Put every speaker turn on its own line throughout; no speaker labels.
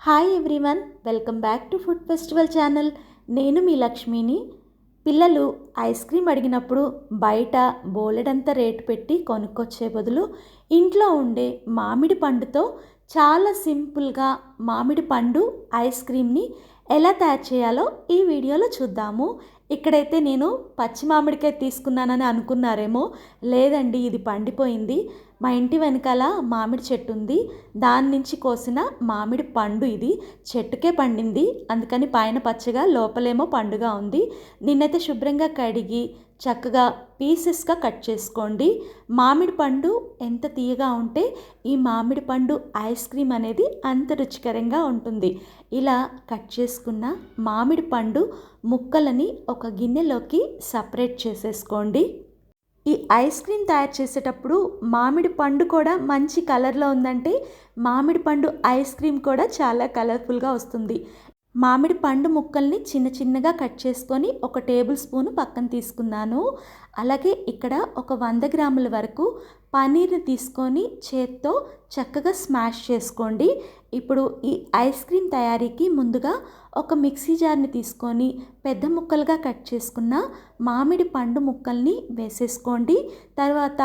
Hi everyone, welcome back to food festival channel. నేను మీ లక్ష్మిని. పిల్లలు ఐస్ క్రీమ్ అడిగినప్పుడు బయట బోలెడంత రేటు పెట్టి కొనుక్కొచ్చే బదులు ఇంట్లో ఉండే మామిడి పండుతో చాలా సింపుల్గా మామిడి పండు ఐస్ క్రీమ్ని ఎలా తయారు చేయాలో ఈ వీడియోలో చూద్దాము. ఇక్కడైతే నేను పచ్చి మామిడికాయ తీసుకున్నానని అనుకున్నారేమో. లేదండి, ఇది పండిపోయింది. మా ఇంటి వెనకాల మామిడి చెట్టు ఉంది, దాని నుంచి కోసిన మామిడి పండు. ఇది చెట్టుకే పండింది, అందుకని పైన పచ్చగా లోపలేమో పండుగా ఉంది. నిన్నైతే శుభ్రంగా కడిగి చక్కగా పీసెస్గా కట్ చేసుకోండి. మామిడి పండు ఎంత తీయగా ఉంటే ఈ మామిడి పండు ఐస్ క్రీమ్ అనేది అంత రుచికరంగా ఉంటుంది. ఇలా కట్ చేసుకున్న మామిడి పండు ముక్కలని ఒక గిన్నెలోకి సపరేట్ చేసేసుకోండి. ఈ ఐస్ క్రీమ్ తయారు చేసేటప్పుడు మామిడి పండు కూడా మంచి కలర్లో ఉందంటే మామిడి పండు ఐస్ క్రీమ్ కూడా చాలా కలర్ఫుల్గా వస్తుంది. మామిడి పండు ముక్కల్ని చిన్న చిన్నగా కట్ చేసుకొని ఒక టేబుల్ స్పూన్ పక్కన తీసుకున్నాను. అలాగే ఇక్కడ ఒక 100 గ్రాముల వరకు పనీర్ని తీసుకొని చేత్తో చక్కగా స్మాష్ చేసుకోండి. ఇప్పుడు ఈ ఐస్ క్రీమ్ తయారీకి ముందుగా ఒక మిక్సీ జార్ని తీసుకొని పెద్ద ముక్కలుగా కట్ చేసుకున్న మామిడి పండు ముక్కల్ని వేసేసుకోండి. తర్వాత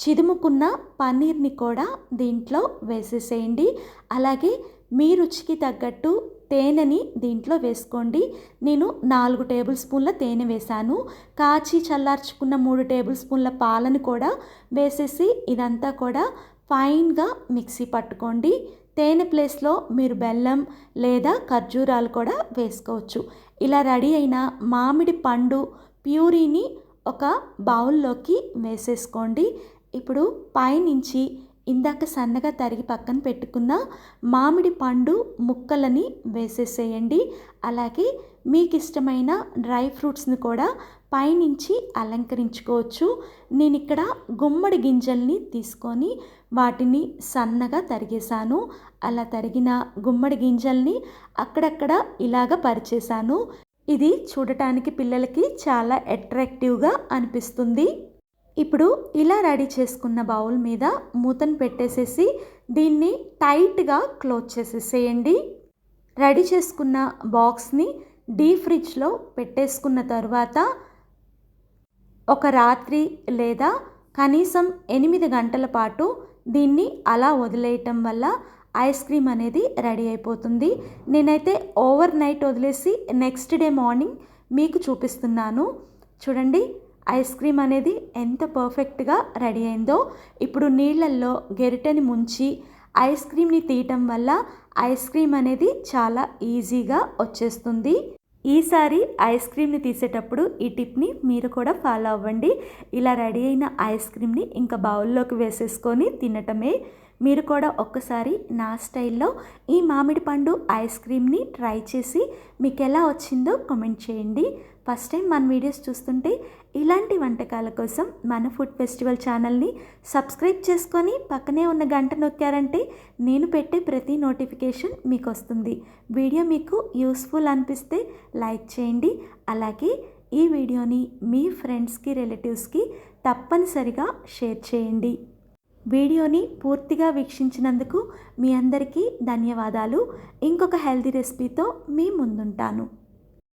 చిదుముకున్న పన్నీర్ని కూడా దీంట్లో వేసేసేయండి. అలాగే మీ రుచికి తగ్గట్టు తేనెని దీంట్లో వేసుకోండి. నేను 4 టేబుల్ స్పూన్ల తేనె వేశాను. కాచి చల్లార్చుకున్న 3 టేబుల్ స్పూన్ల పాలను కూడా వేసేసి ఇదంతా కూడా ఫైన్గా మిక్సీ పట్టుకోండి. తేనె ప్లేస్లో మీరు బెల్లం లేదా ఖర్జూరాలు కూడా వేసుకోవచ్చు. ఇలా రెడీ అయిన మామిడి పండు ప్యూరీని ఒక బౌల్లోకి వేసేసుకోండి. ఇప్పుడు పైనుంచి ఇందాక సన్నగా తరిగి పక్కన పెట్టుకున్న మామిడి పండు ముక్కలని వేసేసేయండి. అలాగే మీకు ఇష్టమైన డ్రై ఫ్రూట్స్ని కూడా పైనుంచి అలంకరించుకోవచ్చు. నేను ఇక్కడ గుమ్మడి గింజల్ని తీసుకొని వాటిని సన్నగా తరిగేశాను. అలా తరిగిన గుమ్మడి గింజల్ని అక్కడక్కడ ఇలాగ పరిచేశాను. ఇది చూడటానికి పిల్లలకి చాలా అట్రాక్టివ్గా అనిపిస్తుంది. ఇప్పుడు ఇలా రెడీ చేసుకున్న బౌల్ మీద మూతను పెట్టేసేసి దీన్ని టైట్గా క్లోజ్ చేసేసేయండి. రెడీ చేసుకున్న బాక్స్ని డీప్ ఫ్రిడ్జ్లో పెట్టేసుకున్న తర్వాత ఒక రాత్రి లేదా కనీసం 8 గంటల పాటు దీన్ని అలా వదిలేయటం వల్ల ఐస్ క్రీమ్ అనేది రెడీ అయిపోతుంది. నేనైతే ఓవర్ నైట్ వదిలేసి నెక్స్ట్ డే మార్నింగ్ మీకు చూపిస్తున్నాను. చూడండి, ఐస్ క్రీమ్ అనేది ఎంత పర్ఫెక్ట్గా రెడీ అయిందో. ఇప్పుడు నీళ్ళల్లో గెరిటెని ముంచి ఐస్ క్రీమ్ని తీయటం వల్ల ఐస్ క్రీమ్ అనేది చాలా ఈజీగా వచ్చేస్తుంది. ఈసారి ఐస్ క్రీమ్ని తీసేటప్పుడు ఈ టిప్ని మీరు కూడా ఫాలో అవ్వండి. ఇలా రెడీ అయిన ఐస్ క్రీమ్ని ఇంకా బౌల్లోకి వేసేసుకొని తినటమే. మీరు కూడా ఒక్కసారి నా స్టైల్లో ఈ మామిడి పండు ఐస్ క్రీమ్ని ట్రై చేసి మీకు ఎలా వచ్చిందో కామెంట్ చేయండి. ఫస్ట్ టైం మన వీడియోస్ చూస్తుంటే ఇలాంటి వంటకాల కోసం మన ఫుడ్ ఫెస్టివల్ ఛానల్ని సబ్స్క్రైబ్ చేసుకొని పక్కనే ఉన్న గంట నొక్కారంటే నేను పెట్టే ప్రతి నోటిఫికేషన్ మీకు వస్తుంది. వీడియో మీకు యూస్ఫుల్ అనిపిస్తే లైక్ చేయండి. అలాగే ఈ వీడియోని మీ ఫ్రెండ్స్కి, రిలేటివ్స్కి తప్పనిసరిగా షేర్ చేయండి. వీడియోని పూర్తిగా వీక్షించినందుకు మీ అందరికీ ధన్యవాదాలు. ఇంకొక హెల్తీ రెసిపీతో మీ ముందుంటాను.